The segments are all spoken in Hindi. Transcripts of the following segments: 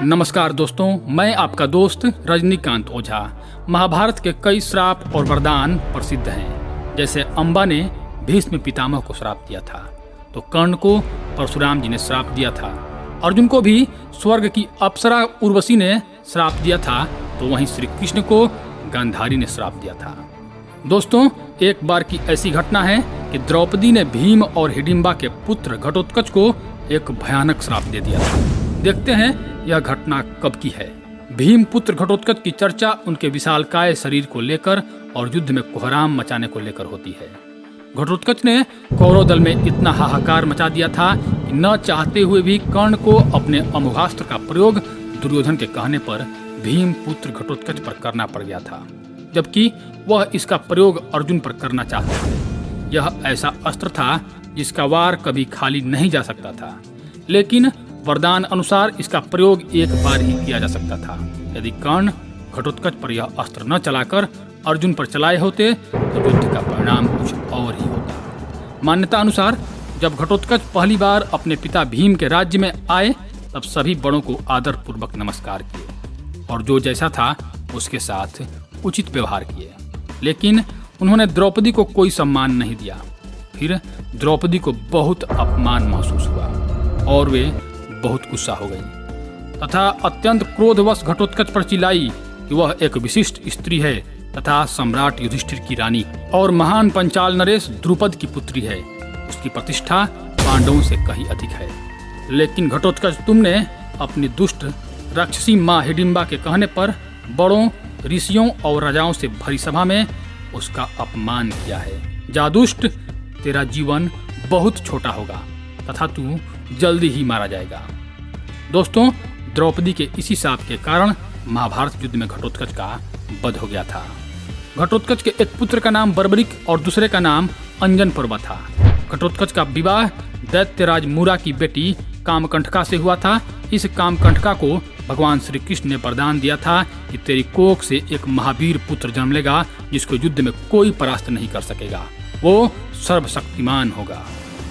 नमस्कार दोस्तों, मैं आपका दोस्त रजनीकांत ओझा। महाभारत के कई श्राप और वरदान प्रसिद्ध हैं। जैसे अंबा ने भीष्म पितामह को श्राप दिया था, तो कर्ण को परशुराम जी ने श्राप दिया था। अर्जुन को भी स्वर्ग की अप्सरा उर्वशी ने श्राप दिया था, तो वहीं श्री कृष्ण को गांधारी ने श्राप दिया था। दोस्तों, एक बार की ऐसी घटना है कि द्रौपदी ने भीम और हिडिंबा के पुत्र घटोत्कच को एक भयानक श्राप दे दिया था। देखते हैं यह घटना कब की है। भीम पुत्र घटोत्कच की चर्चा उनके विशालकाय शरीर को लेकर और युद्ध में कोहराम मचाने को लेकर होती है। घटोत्कच ने कौरव दल में इतना हाहाकार मचा दिया था कि न चाहते हुए भी कर्ण को अपने अमोघास्त्र का प्रयोग दुर्योधन के कहने पर भीम पुत्र घटोत्कच पर करना पड़ गया था, जबकि वह इसका प्रयोग अर्जुन पर करना चाहते थे। यह ऐसा अस्त्र था जिसका वार कभी खाली नहीं जा सकता था, लेकिन वरदान अनुसार इसका प्रयोग एक बार ही किया जा सकता था। यदि कर्ण घटोत्कच पर यह अस्त्र न चलाकर अर्जुन पर चलाए होते तो युद्ध का परिणाम कुछ और ही होता। मान्यता अनुसार जब घटोत्कच पहली बार अपने पिता भीम के राज्य में आए, तब सभी बड़ों को आदर पूर्वक नमस्कार किए और जो जैसा था उसके साथ उचित व्यवहार किए, लेकिन उन्होंने द्रौपदी को कोई सम्मान नहीं दिया। फिर द्रौपदी को बहुत अपमान महसूस हुआ और वे बहुत गुस्सा हो गई तथा अत्यंत क्रोधवश घटोत्कच पर चिल्लाई कि वह एक विशिष्ट स्त्री है तथा सम्राट युधिष्ठिर की रानी और महान पंचाल नरेश द्रुपद की पुत्री है। उसकी प्रतिष्ठा पांडवों से कहीं अधिक है। लेकिन घटोत्कच, तुमने अपनी दुष्ट राक्षसी माँ हिडिंबा के कहने पर बड़ों, ऋषियों और राजाओं से भरी सभा में उसका अपमान किया है। जादुष्ट, तेरा जीवन बहुत छोटा होगा तथा तू जल्दी ही मारा जाएगा। दोस्तों, द्रौपदी के इसी शाप के कारण महाभारत युद्ध में घटोत्कच का वध हो गया था। घटोत्कच के एक पुत्र का नाम बर्बरिक और दूसरे का नाम अंजनपर्वा था। घटोत्कच का विवाह दैत्यराज मूरा की बेटी कामकंठका से हुआ था। इस कामकंठका को भगवान श्री कृष्ण ने वरदान दिया था कि तेरी कोख से एक महावीर पुत्र जन्म लेगा जिसको युद्ध में कोई परास्त नहीं कर सकेगा। वो सर्वशक्तिमान होगा।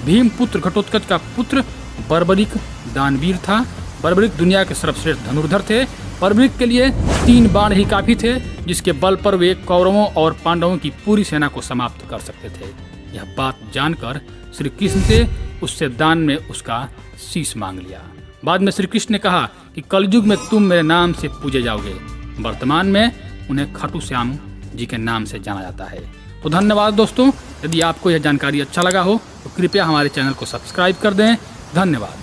भीम पुत्र घटोत्कच का पुत्र बर्बरिक दानवीर था। बर्बरिक दुनिया के सर्वश्रेष्ठ धनुर्धर थे। बर्बरिक के लिए 3 बाण ही काफी थे, जिसके बल पर वे कौरवों और पांडवों की पूरी सेना को समाप्त कर सकते थे। यह बात जानकर श्री कृष्ण से उससे दान में उसका शीश मांग लिया। बाद में श्री कृष्ण ने कहा कि कलयुग में तुम मेरे नाम से पूजे जाओगे। वर्तमान में उन्हें खाटू श्याम जी के नाम से जाना जाता है। तो धन्यवाद दोस्तों। यदि आपको यह जानकारी अच्छा लगा हो तो कृपया हमारे चैनल को सब्सक्राइब कर दें। धन्यवाद।